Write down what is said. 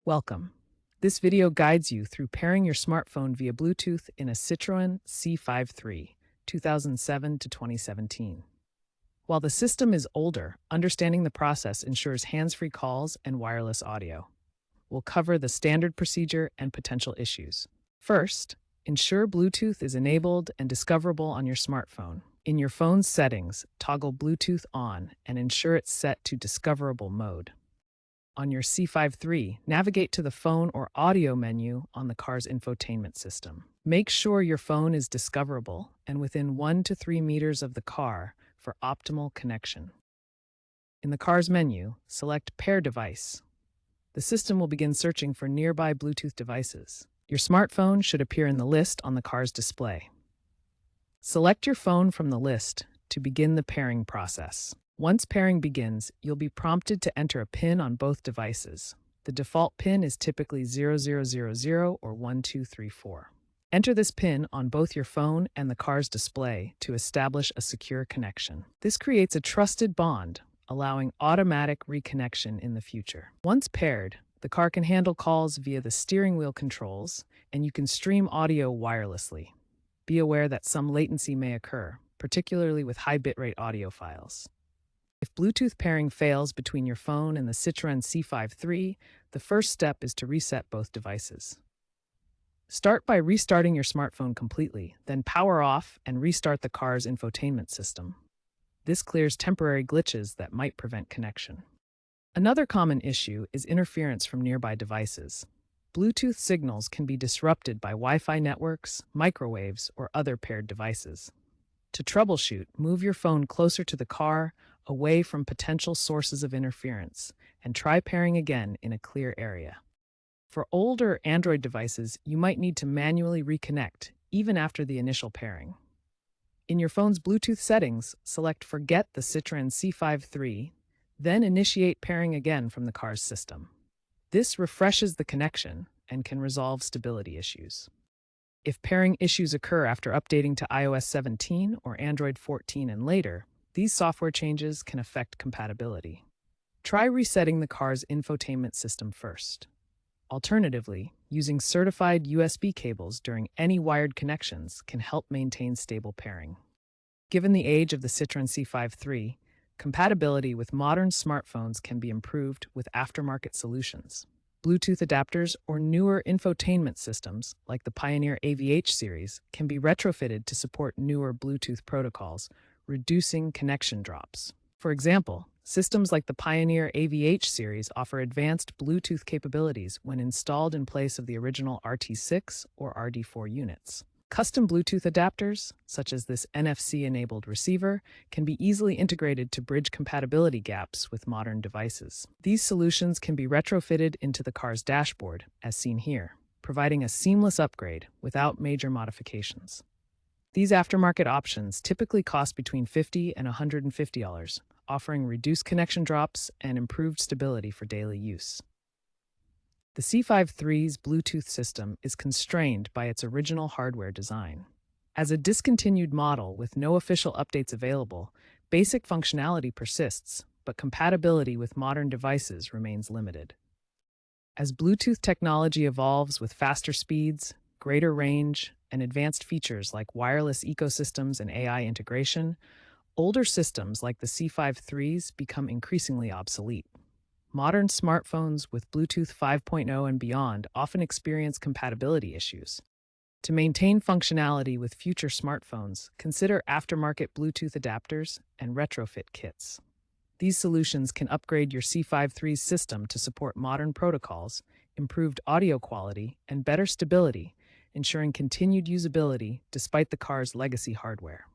Welcome. This video guides you through pairing your smartphone via Bluetooth in a Citroën C5 III, 2007 to 2017. While the system is older, understanding the process ensures hands-free calls and wireless audio. We'll cover the standard procedure and potential issues. First, ensure Bluetooth is enabled and discoverable on your smartphone. In your phone's settings, toggle Bluetooth on and ensure it's set to discoverable mode. On your C5 III, navigate to the phone or audio menu on the car's infotainment system. Make sure your phone is discoverable and within 1 to 3 meters of the car for optimal connection. In the car's menu, select Pair Device. The system will begin searching for nearby Bluetooth devices. Your smartphone should appear in the list on the car's display. Select your phone from the list to begin the pairing process. Once pairing begins, you'll be prompted to enter a PIN on both devices. The default PIN is typically 0000 or 1234. Enter this PIN on both your phone and the car's display to establish a secure connection. This creates a trusted bond, allowing automatic reconnection in the future. Once paired, the car can handle calls via the steering wheel controls, and you can stream audio wirelessly. Be aware that some latency may occur, particularly with high bitrate audio files. If Bluetooth pairing fails between your phone and the Citroën C5 III, the first step is to reset both devices. Start by restarting your smartphone completely, then power off and restart the car's infotainment system. This clears temporary glitches that might prevent connection. Another common issue is interference from nearby devices. Bluetooth signals can be disrupted by Wi-Fi networks, microwaves, or other paired devices. To troubleshoot, move your phone closer to the car, away from potential sources of interference, and try pairing again in a clear area. For older Android devices, you might need to manually reconnect, even after the initial pairing. In your phone's Bluetooth settings, select Forget the Citroën C5 III, then initiate pairing again from the car's system. This refreshes the connection and can resolve stability issues. If pairing issues occur after updating to iOS 17 or Android 14 and later, these software changes can affect compatibility. Try resetting the car's infotainment system first. Alternatively, using certified USB cables during any wired connections can help maintain stable pairing. Given the age of the Citroën C5 III, compatibility with modern smartphones can be improved with aftermarket solutions. Bluetooth adapters or newer infotainment systems, like the Pioneer AVH series, can be retrofitted to support newer Bluetooth protocols, reducing connection drops. For example, systems like the Pioneer AVH series offer advanced Bluetooth capabilities when installed in place of the original RT6 or RD4 units. Custom Bluetooth adapters, such as this NFC-enabled receiver, can be easily integrated to bridge compatibility gaps with modern devices. These solutions can be retrofitted into the car's dashboard, as seen here, providing a seamless upgrade without major modifications. These aftermarket options typically cost between $50 and $150, offering reduced connection drops and improved stability for daily use. The C5 III's Bluetooth system is constrained by its original hardware design. As a discontinued model with no official updates available, basic functionality persists, but compatibility with modern devices remains limited. As Bluetooth technology evolves with faster speeds, greater range, and advanced features like wireless ecosystems and AI integration, older systems like the C5 III's become increasingly obsolete. Modern smartphones with Bluetooth 5.0 and beyond often experience compatibility issues. To maintain functionality with future smartphones, consider aftermarket Bluetooth adapters and retrofit kits. These solutions can upgrade your C5 III's system to support modern protocols, improved audio quality, and better stability, ensuring continued usability despite the car's legacy hardware.